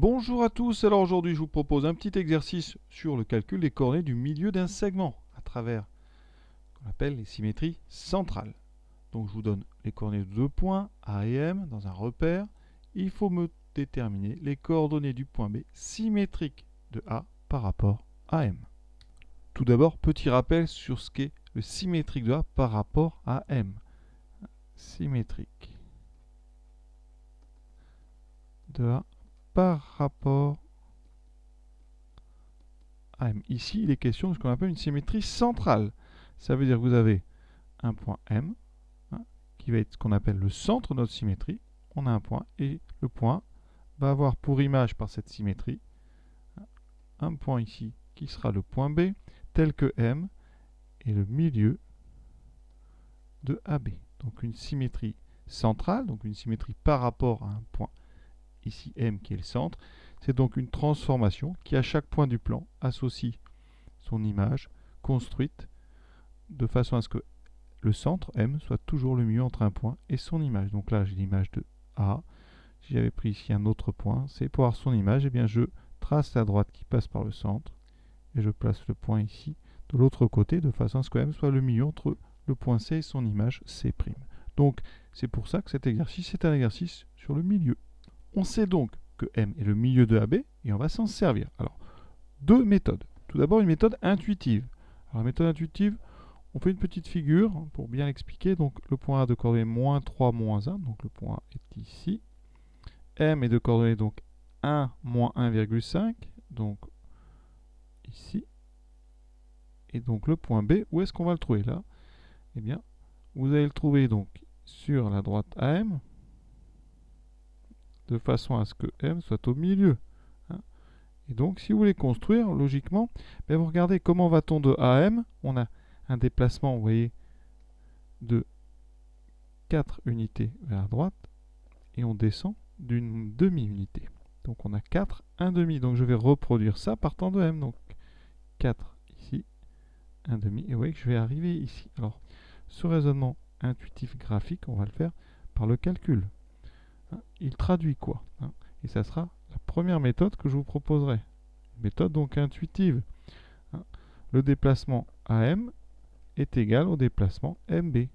Bonjour à tous, alors aujourd'hui je vous propose un petit exercice sur le calcul des coordonnées du milieu d'un segment à travers ce qu'on appelle les symétries centrales. Donc je vous donne les coordonnées de deux points A et M dans un repère. Il faut me déterminer les coordonnées du point B symétriques de A par rapport à M. Tout d'abord, petit rappel sur ce qu'est le symétrique de A par rapport à M. Symétrique de A par rapport à M. Ici, il est question de ce qu'on appelle une symétrie centrale. Ça veut dire que vous avez un point M, hein, qui va être ce qu'on appelle le centre de notre symétrie. On a un point, et le point va avoir pour image par cette symétrie un point ici qui sera le point B, tel que M est le milieu de AB. Donc une symétrie centrale, donc une symétrie par rapport à un point ici M qui est le centre. C'est donc une transformation qui à chaque point du plan associe son image construite de façon à ce que le centre M soit toujours le milieu entre un point et son image. Donc là j'ai l'image de A. Si j'avais pris ici un autre point, c'est pour avoir son image, et bien je trace la droite qui passe par le centre et je place le point ici de l'autre côté de façon à ce que M soit le milieu entre le point C et son image C'. Donc c'est pour ça que cet exercice est un exercice sur le milieu. On sait donc que M est le milieu de AB et on va s'en servir. Alors, deux méthodes. Tout d'abord, une méthode intuitive. Alors, la méthode intuitive, on fait une petite figure pour bien l'expliquer. Donc, le point A de coordonnées moins 3, moins 1. Donc, le point A est ici. M est de coordonnées donc 1, moins 1,5. Donc, ici. Et donc, le point B, où est-ce qu'on va le trouver là? Eh bien, vous allez le trouver donc sur la droite AM, de façon à ce que M soit au milieu. Et donc, si vous voulez construire, logiquement, vous regardez comment va-t-on de A à M. On a un déplacement, vous voyez, de 4 unités vers la droite, et on descend d'une demi-unité. Donc on a 4, 1 demi. Donc je vais reproduire ça partant de M. Donc 4 ici, 1 demi. Et vous voyez que je vais arriver ici. Alors, ce raisonnement intuitif graphique, on va le faire par le calcul. Il traduit quoi? Et ça sera la première méthode que je vous proposerai. Une méthode donc intuitive. Le déplacement AM est égal au déplacement MB.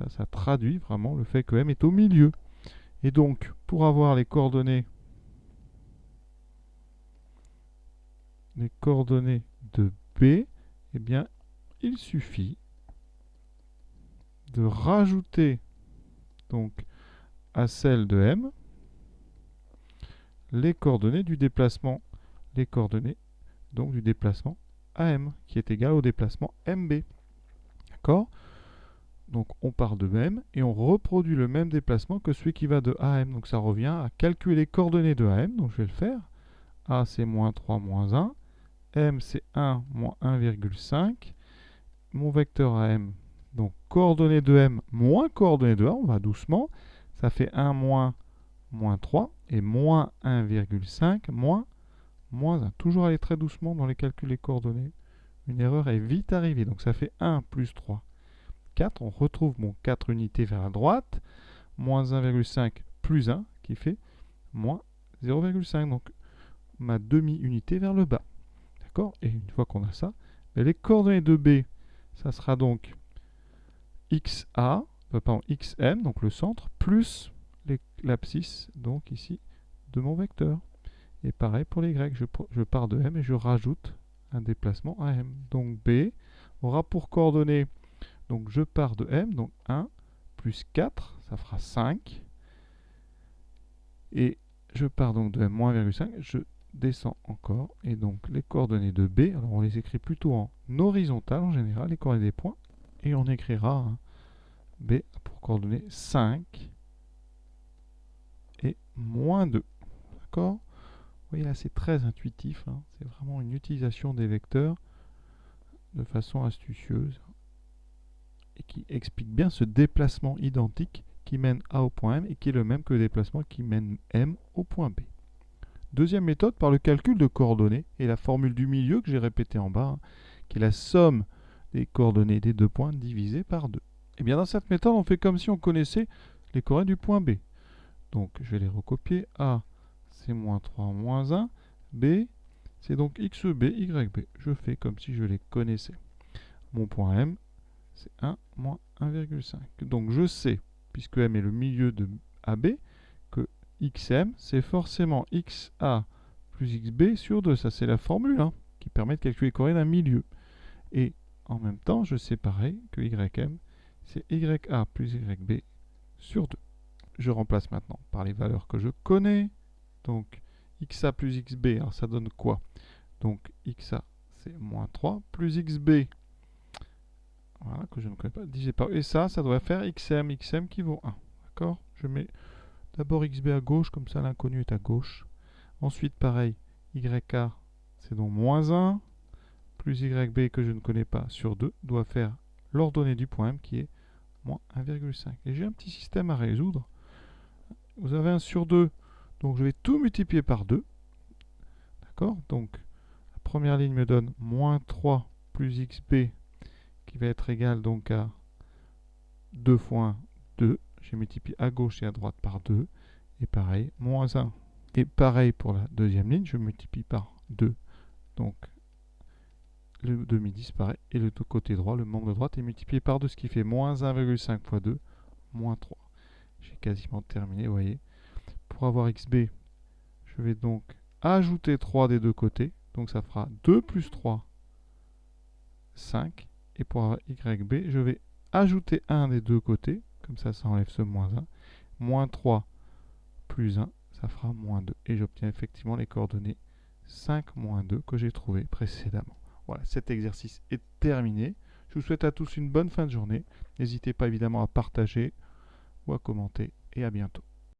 Ça traduit vraiment le fait que M est au milieu. Et donc, pour avoir les coordonnées de B, eh bien, il suffit de rajouter donc à celle de M les coordonnées du déplacement, les coordonnées donc du déplacement AM, qui est égal au déplacement MB. D'accord? Donc on part de M et on reproduit le même déplacement que celui qui va de AM. Donc ça revient à calculer les coordonnées de AM. Donc je vais le faire. A c'est moins 3, moins 1. M c'est 1, moins 1,5. Mon vecteur AM, donc coordonnées de M moins coordonnées de A, on va doucement. Ça fait 1 moins, moins 3 et moins 1,5 moins, moins 1. Toujours aller très doucement dans les calculs des coordonnées. Une erreur est vite arrivée. Donc ça fait 1 plus 3. 4, on retrouve mon 4 unités vers la droite, moins 1,5 plus 1, qui fait moins 0,5, donc ma demi-unité vers le bas. D'accord? Et une fois qu'on a ça, les coordonnées de B, ça sera donc xm, donc le centre, plus l'abscisse, donc ici, de mon vecteur. Et pareil pour les y, je pars de M et je rajoute un déplacement à M. Donc B aura pour coordonnées, donc je pars de M, donc 1 plus 4, ça fera 5. Et je pars donc de M moins 1,5, je descends encore. Et donc les coordonnées de B, alors on les écrit plutôt en horizontal en général, les coordonnées des points. Et on écrira B pour coordonnées 5 et moins 2. D'accord? Vous voyez là, c'est très intuitif. C'est vraiment une utilisation des vecteurs de façon astucieuse et qui explique bien ce déplacement identique qui mène A au point M et qui est le même que le déplacement qui mène M au point B. Deuxième méthode, par le calcul de coordonnées et la formule du milieu que j'ai répétée en bas, qui est la somme des coordonnées des deux points divisées par 2. Et bien dans cette méthode, on fait comme si on connaissait les coordonnées du point B. Donc je vais les recopier. A, c'est moins 3, moins 1. B, c'est donc XB, YB. Je fais comme si je les connaissais. Mon point M, c'est 1 moins 1,5. Donc je sais, puisque M est le milieu de AB, que XM, c'est forcément XA plus XB sur 2. Ça, c'est la formule qui permet de calculer les coordonnées d'un milieu. Et en même temps, je sais pareil que YM, c'est YA plus YB sur 2. Je remplace maintenant par les valeurs que je connais. Donc, XA plus XB, alors ça donne quoi? Donc, XA, c'est moins 3, plus XB, voilà, que je ne connais pas, divisé par... Et ça doit faire XM qui vaut 1. D'accord? Je mets d'abord XB à gauche, comme ça l'inconnu est à gauche. Ensuite, pareil, YA, c'est donc moins 1, plus YB que je ne connais pas sur 2, doit faire l'ordonnée du point M qui est moins 1,5. Et j'ai un petit système à résoudre. Vous avez 1 sur 2, donc je vais tout multiplier par 2. D'accord? Donc, la première ligne me donne moins 3 plus XB qui va être égal donc à 2 fois 2. J'ai multiplié à gauche et à droite par 2. Et pareil, moins 1. Et pareil pour la deuxième ligne, je multiplie par 2. Donc, le demi disparaît. Et le côté droit, le membre de droite, est multiplié par 2, ce qui fait moins 1,5 fois 2, moins 3. J'ai quasiment terminé, vous voyez. Pour avoir XB, je vais donc ajouter 3 des deux côtés. Donc ça fera 2 plus 3, 5. Et pour avoir YB, je vais ajouter 1 des deux côtés. Comme ça, ça enlève ce moins 1. Moins 3 plus 1, ça fera moins 2. Et j'obtiens effectivement les coordonnées 5, moins 2 que j'ai trouvées précédemment. Voilà, cet exercice est terminé. Je vous souhaite à tous une bonne fin de journée. N'hésitez pas évidemment à partager ou à commenter. Et à bientôt.